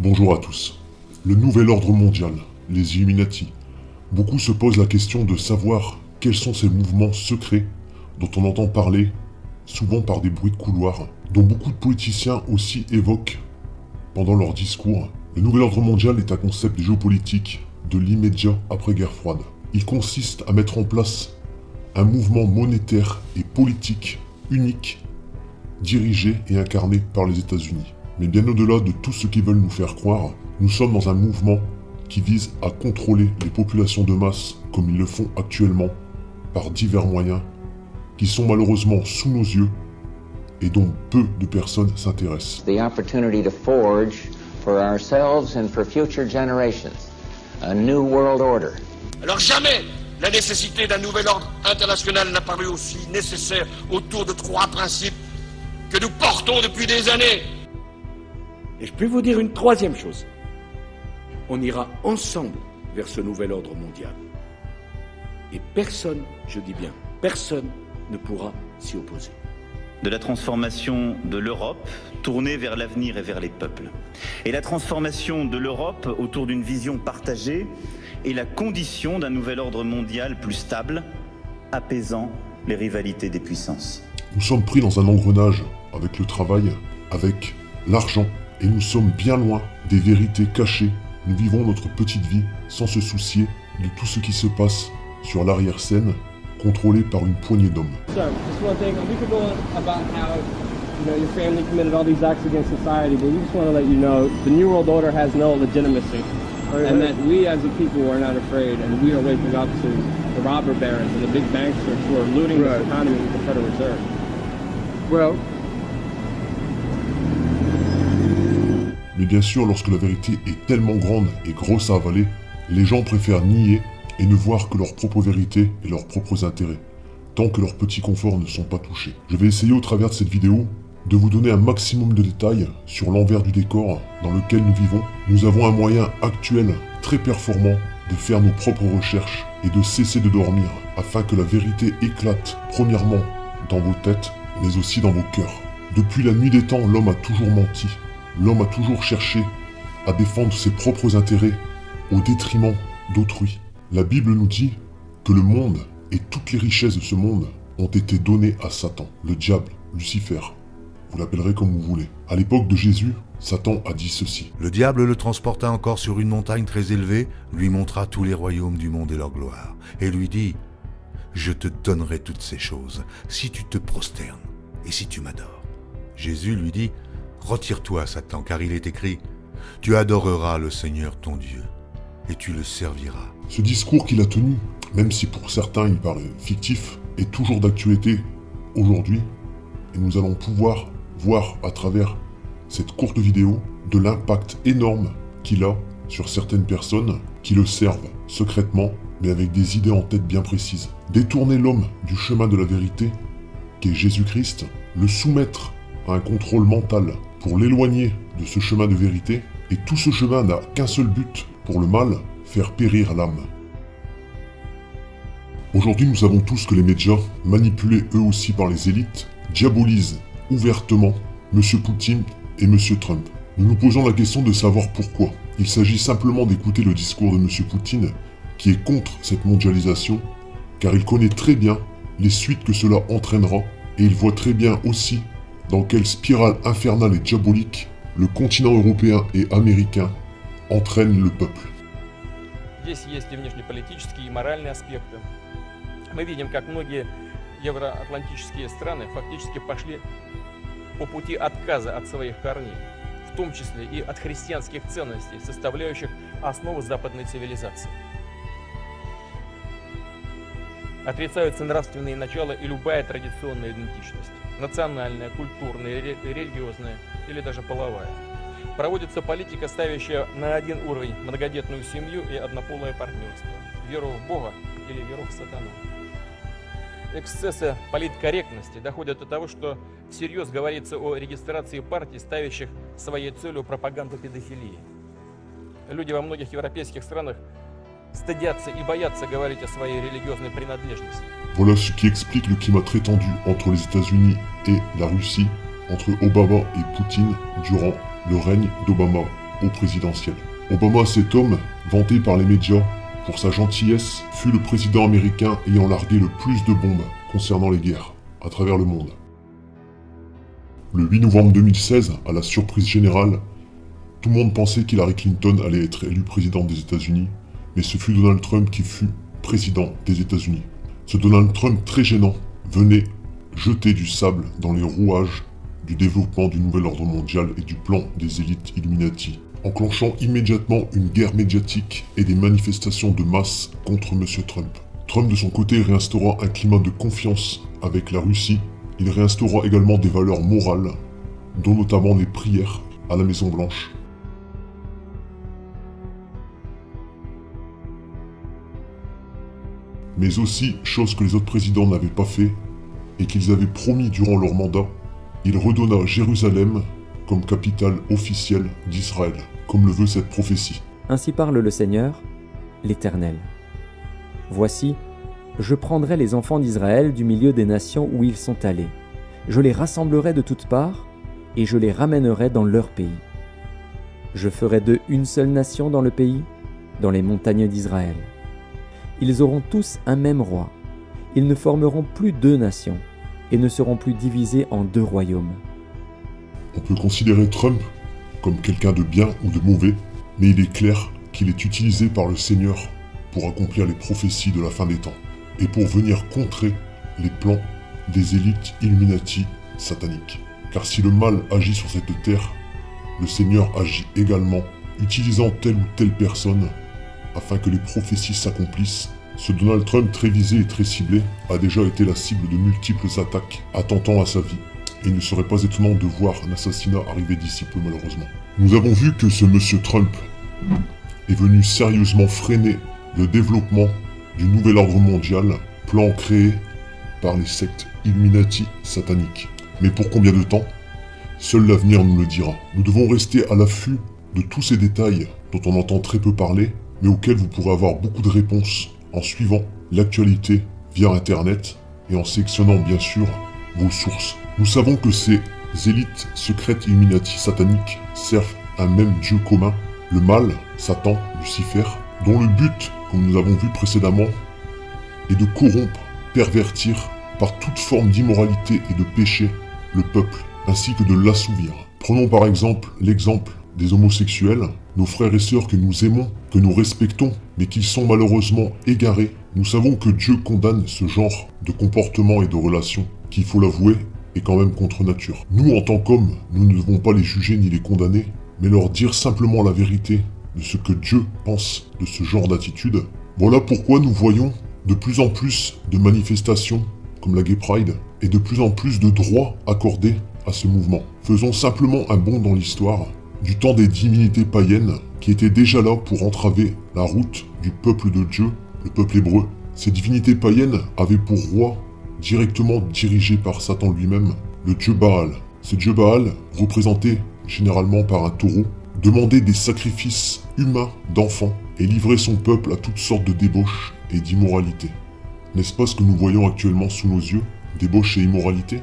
Bonjour à tous. Le nouvel ordre mondial, les Illuminati. Beaucoup se posent la question de savoir quels sont ces mouvements secrets dont on entend parler, souvent par des bruits de couloir, dont beaucoup de politiciens aussi évoquent pendant leurs discours. Le nouvel ordre mondial est un concept géopolitique de l'immédiat après-guerre froide. Il consiste à mettre en place un mouvement monétaire et politique unique, dirigé et incarné par les États-Unis. Mais bien au-delà de tout ce qu'ils veulent nous faire croire, nous sommes dans un mouvement qui vise à contrôler les populations de masse comme ils le font actuellement par divers moyens qui sont malheureusement sous nos yeux et dont peu de personnes s'intéressent. The opportunity to forge for ourselves and for future generations a new world order. Alors jamais la nécessité d'un nouvel ordre international n'a paru aussi nécessaire autour de trois principes que nous portons depuis des années. Et je peux vous dire une troisième chose. On ira ensemble vers ce nouvel ordre mondial. Et personne, je dis bien, personne ne pourra s'y opposer. De la transformation de l'Europe tournée vers l'avenir et vers les peuples. Et la transformation de l'Europe autour d'une vision partagée est la condition d'un nouvel ordre mondial plus stable, apaisant les rivalités des puissances. Nous sommes pris dans un engrenage avec le travail, avec l'argent, et nous sommes bien loin des vérités cachées. Nous vivons notre petite vie sans se soucier de tout ce qui se passe sur l'arrière-scène, contrôlé par une poignée d'hommes. Sir, just one thing. We could go on about how your family committed all these acts against society, but we just want to let you know the New World Order has no legitimacy, and that we as a people are not afraid, and we are waking up to the robber barons and the big banksters who are looting this economy with the Federal Reserve. Well, Mais bien sûr, lorsque la vérité est tellement grande et grosse à avaler, les gens préfèrent nier et ne voir que leur propre vérité et leurs propres intérêts, tant que leurs petits conforts ne sont pas touchés. Je vais essayer au travers de cette vidéo de vous donner un maximum de détails sur l'envers du décor dans lequel nous vivons. Nous avons un moyen actuel très performant de faire nos propres recherches et de cesser de dormir afin que la vérité éclate premièrement dans vos têtes mais aussi dans vos cœurs. Depuis la nuit des temps, l'homme a toujours menti. L'homme a toujours cherché à défendre ses propres intérêts au détriment d'autrui. La Bible nous dit que le monde et toutes les richesses de ce monde ont été données à Satan, le diable, Lucifer. Vous l'appellerez comme vous voulez. À l'époque de Jésus, Satan a dit ceci. Le diable le transporta encore sur une montagne très élevée, lui montra tous les royaumes du monde et leur gloire, et lui dit « Je te donnerai toutes ces choses, si tu te prosternes et si tu m'adores. » Jésus lui dit « Retire-toi, Satan, car il est écrit « Tu adoreras le Seigneur ton Dieu, et tu le serviras. » Ce discours qu'il a tenu, même si pour certains il paraît fictif, est toujours d'actualité aujourd'hui, et nous allons pouvoir voir à travers cette courte vidéo de l'impact énorme qu'il a sur certaines personnes qui le servent secrètement, mais avec des idées en tête bien précises. Détourner l'homme du chemin de la vérité, qui est Jésus-Christ, le soumettre à un contrôle mental pour l'éloigner de ce chemin de vérité, et tout ce chemin n'a qu'un seul but, pour le mal, faire périr l'âme. Aujourd'hui, nous savons tous que les médias, manipulés eux aussi par les élites, diabolisent ouvertement M. Poutine et M. Trump. Nous nous posons la question de savoir pourquoi. Il s'agit simplement d'écouter le discours de M. Poutine, qui est contre cette mondialisation, car il connaît très bien les suites que cela entraînera, et il voit très bien aussi dans quelle spirale infernale et diabolique le continent européen et américain entraîne le peuple. Здесь есть и внешнеполитические, и моральные аспекты. Мы видим, как многие евроатлантические страны фактически пошли по пути отказа от своих корней, в том числе и от христианских ценностей, составляющих основу западной цивилизации. Отрицаются нравственные начала и любая традиционная идентичность, национальная, культурная, религиозная или даже половая. Проводится политика, ставящая на один уровень многодетную семью и однополое партнерство, веру в Бога или веру в сатану. Эксцессы политкорректности доходят до того, что всерьез говорится о регистрации партий, ставящих своей целью пропаганду педофилии. Люди во многих европейских странах стыдятся и боятся говорить о своей религиозной принадлежности. Voilà ce qui explique le climat très tendu entre les États-Unis et la Russie, entre Obama et Poutine durant le règne d'Obama au présidentiel. Obama, cet homme, vanté par les médias pour sa gentillesse, fut le président américain ayant largué le plus de bombes concernant les guerres à travers le monde. Le 8 novembre 2016, à la surprise générale, tout le monde pensait qu'Hillary Clinton allait être élue présidente des États-Unis, mais ce fut Donald Trump qui fut président des États-Unis. Ce Donald Trump très gênant venait jeter du sable dans les rouages du développement du nouvel ordre mondial et du plan des élites Illuminati, enclenchant immédiatement une guerre médiatique et des manifestations de masse contre M. Trump. Trump de son côté réinstaura un climat de confiance avec la Russie. Il réinstaura également des valeurs morales, dont notamment les prières à la Maison Blanche. Mais aussi, chose que les autres présidents n'avaient pas fait, et qu'ils avaient promis durant leur mandat, il redonna Jérusalem comme capitale officielle d'Israël, comme le veut cette prophétie. Ainsi parle le Seigneur, l'Éternel. Voici, je prendrai les enfants d'Israël du milieu des nations où ils sont allés. Je les rassemblerai de toutes parts, et je les ramènerai dans leur pays. Je ferai d'eux une seule nation dans le pays, dans les montagnes d'Israël. Ils auront tous un même roi. Ils ne formeront plus deux nations, et ne seront plus divisés en deux royaumes. On peut considérer Trump comme quelqu'un de bien ou de mauvais, mais il est clair qu'il est utilisé par le Seigneur pour accomplir les prophéties de la fin des temps, et pour venir contrer les plans des élites Illuminati sataniques. Car si le mal agit sur cette terre, le Seigneur agit également, utilisant telle ou telle personne afin que les prophéties s'accomplissent. Ce Donald Trump très visé et très ciblé a déjà été la cible de multiples attaques attentant à sa vie. Et il ne serait pas étonnant de voir un assassinat arriver d'ici peu malheureusement. Nous avons vu que ce monsieur Trump est venu sérieusement freiner le développement du nouvel ordre mondial, plan créé par les sectes Illuminati sataniques. Mais pour combien de temps? Seul l'avenir nous le dira. Nous devons rester à l'affût de tous ces détails dont on entend très peu parler, mais auxquels vous pourrez avoir beaucoup de réponses en suivant l'actualité via Internet et en sélectionnant bien sûr vos sources. Nous savons que ces élites secrètes Illuminati sataniques servent un même Dieu commun, le mal, Satan, Lucifer, dont le but, comme nous avons vu précédemment, est de corrompre, pervertir par toute forme d'immoralité et de péché le peuple, ainsi que de l'assouvir. Prenons par exemple l'exemple des homosexuels, nos frères et sœurs que nous aimons, que nous respectons, mais qui sont malheureusement égarés. Nous savons que Dieu condamne ce genre de comportement et de relations, qui, il faut l'avouer, est quand même contre nature. Nous, en tant qu'hommes, nous ne devons pas les juger ni les condamner, mais leur dire simplement la vérité de ce que Dieu pense de ce genre d'attitude. Voilà pourquoi nous voyons de plus en plus de manifestations comme la Gay Pride et de plus en plus de droits accordés à ce mouvement. Faisons simplement un bond dans l'histoire du temps des divinités païennes qui étaient déjà là pour entraver la route du peuple de Dieu, le peuple hébreu. Ces divinités païennes avaient pour roi, directement dirigé par Satan lui-même, le dieu Baal. Ce dieu Baal, représenté généralement par un taureau, demandait des sacrifices humains d'enfants et livrait son peuple à toutes sortes de débauches et d'immoralité. N'est-ce pas ce que nous voyons actuellement sous nos yeux, débauche et immoralité ?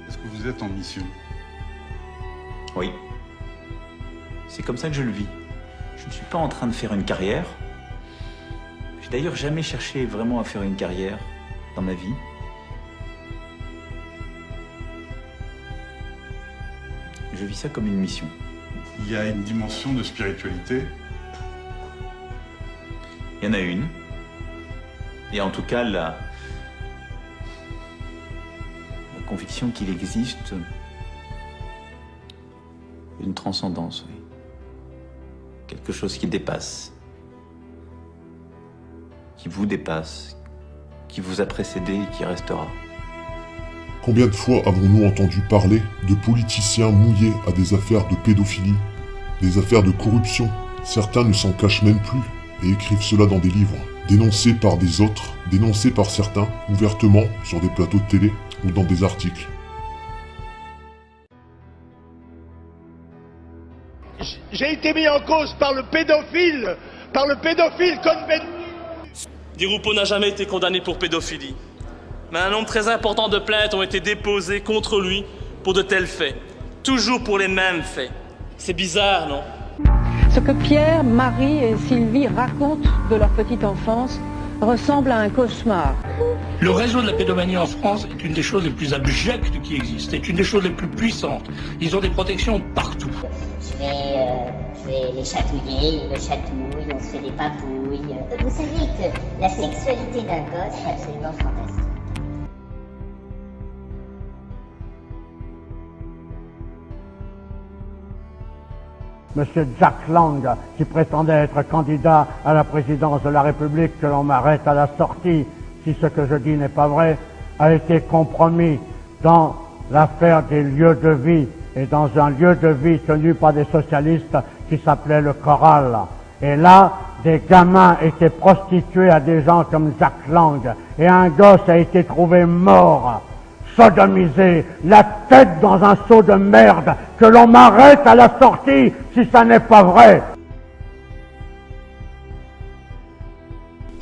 Est-ce que vous êtes en mission? Oui. C'est comme ça que je le vis. Je ne suis pas en train de faire une carrière. J'ai d'ailleurs jamais cherché vraiment à faire une carrière dans ma vie. Je vis ça comme une mission. Il y a une dimension de spiritualité. Il y en a une. Et en tout cas, la conviction qu'il existe une transcendance, oui. Quelque chose qui dépasse, qui vous dépasse, qui vous a précédé et qui restera. Combien de fois avons-nous entendu parler de politiciens mouillés à des affaires de pédophilie, des affaires de corruption? Certains ne s'en cachent même plus et écrivent cela dans des livres, dénoncés par des autres, dénoncés par certains, ouvertement, sur des plateaux de télé ou dans des articles. J'ai été mis en cause par le pédophile Cohn-Bendit. Di Rupo n'a jamais été condamné pour pédophilie. Mais un nombre très important de plaintes ont été déposées contre lui pour de tels faits. Toujours pour les mêmes faits. C'est bizarre, non? Ce que Pierre, Marie et Sylvie racontent de leur petite enfance ressemble à un cauchemar. Le réseau de la pédomanie en France est une des choses les plus abjectes qui existent, est une des choses les plus puissantes. Ils ont des protections partout. Je vais les chatouiller, ils me chatouillent, on se fait des papouilles. Vous savez que la sexualité d'un gosse est absolument fantastique. Monsieur Jack Lang, qui prétendait être candidat à la présidence de la République, que l'on m'arrête à la sortie, si ce que je dis n'est pas vrai, a été compromis dans l'affaire des lieux de vie et dans un lieu de vie tenu par des socialistes qui s'appelait le Choral. Et là, des gamins étaient prostitués à des gens comme Jack Lang, et un gosse a été trouvé mort, sodomisé, la tête dans un seau de merde, que l'on m'arrête à la sortie si ça n'est pas vrai.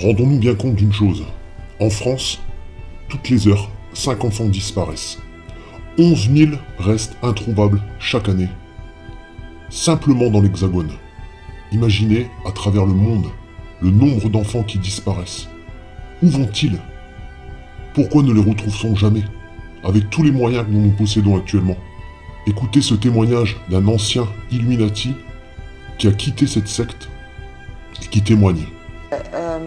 Rendons-nous bien compte d'une chose. En France, toutes les heures, 5 enfants disparaissent. 11 000 restent introuvables chaque année. Simplement dans l'Hexagone. Imaginez, à travers le monde, le nombre d'enfants qui disparaissent. Où vont-ils? Pourquoi ne les retrouve-t-on jamais? Avec tous les moyens que nous possédons actuellement. Écoutez ce témoignage d'un ancien Illuminati qui a quitté cette secte et qui témoigne.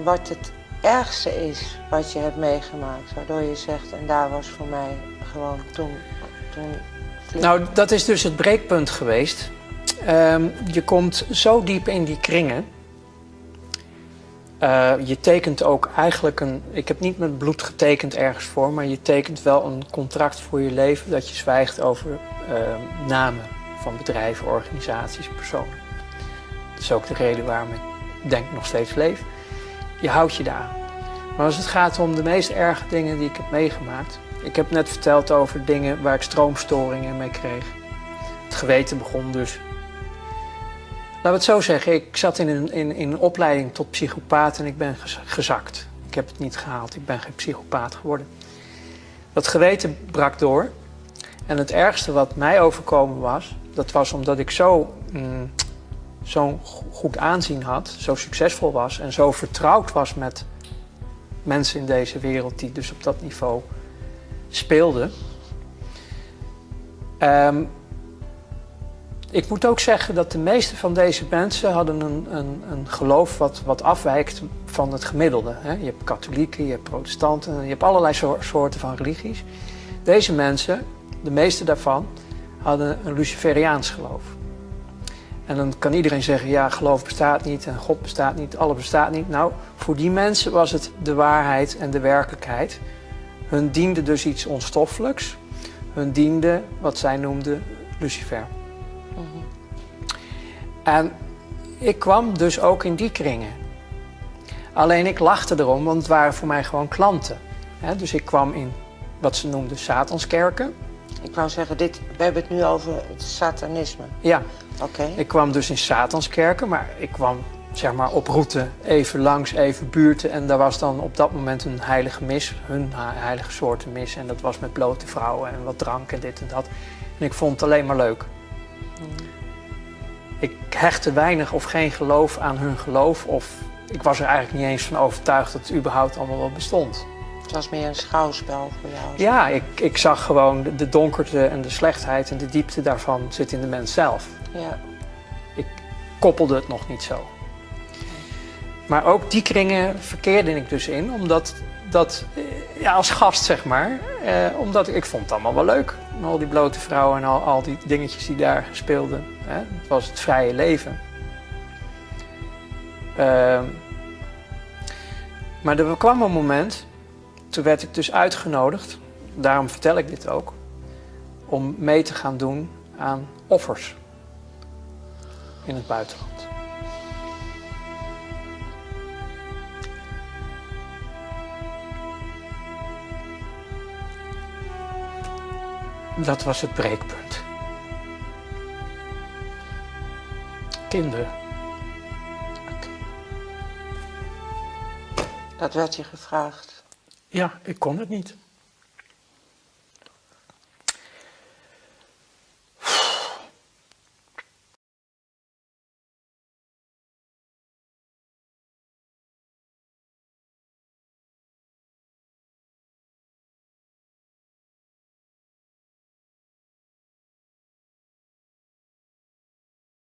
Wat het ergste is wat je hebt meegemaakt, waardoor je zegt, en daar was voor mij gewoon toen. Nou, dat is dus het breekpunt geweest. Je komt zo diep in die kringen. Je tekent ook eigenlijk ik heb niet met bloed getekend ergens voor, maar je tekent wel een contract voor je leven dat je zwijgt over namen van bedrijven, organisaties, personen. Dat is ook de reden waarom ik denk nog steeds leef. Je houdt je daar. Maar als het gaat om de meest erge dingen die ik heb meegemaakt. Ik heb net verteld over dingen waar ik stroomstoringen mee kreeg. Het geweten begon dus. Laten we het zo zeggen, ik zat in een opleiding tot psychopaat en ik ben gezakt. Ik heb het niet gehaald, ik ben geen psychopaat geworden. Dat geweten brak door. En het ergste wat mij overkomen was, dat was omdat ik zo'n goed aanzien had, zo succesvol was en zo vertrouwd was met mensen in deze wereld die dus op dat niveau speelden. Ik moet ook zeggen dat de meeste van deze mensen hadden een geloof wat afwijkt van het gemiddelde. Je hebt katholieken, je hebt protestanten, je hebt allerlei soorten van religies. Deze mensen, de meeste daarvan, hadden een Luciferiaans geloof. En dan kan iedereen zeggen, ja, geloof bestaat niet en God bestaat niet, alles bestaat niet. Nou, voor die mensen was het de waarheid en de werkelijkheid. Hun diende dus iets onstoffelijks. Hun diende wat zij noemden Lucifer. En ik kwam dus ook in die kringen. Alleen ik lachte erom, want het waren voor mij gewoon klanten. Dus ik kwam in wat ze noemden Satanskerken. Ik wou zeggen, we hebben het nu over het satanisme. Ja, Oké. Ik kwam dus in Satanskerken, maar ik kwam zeg maar op route even langs, even buurten. En daar was dan op dat moment een heilige mis, hun heilige soorten mis. En dat was met blote vrouwen en wat drank en dit en dat. En ik vond het alleen maar leuk. Ik hechtte weinig of geen geloof aan hun geloof. Of ik was er eigenlijk niet eens van overtuigd dat het überhaupt allemaal wel bestond. Het was meer een schouwspel voor jou. Ja, ik zag gewoon de donkerte en de slechtheid en de diepte daarvan zit in de mens zelf. Ja. Ik koppelde het nog niet zo. Maar ook die kringen verkeerde ik dus in, omdat ja, als gast zeg maar, omdat ik vond het allemaal wel leuk. Al die blote vrouwen en al die dingetjes die daar speelden. Het was het vrije leven. Maar er kwam een moment, toen werd ik dus uitgenodigd daarom vertel ik dit ook, om mee te gaan doen aan offers in het buitenland. Dat was het breekpunt. Kinderen. Dat werd je gevraagd? Ja, ik kon het niet.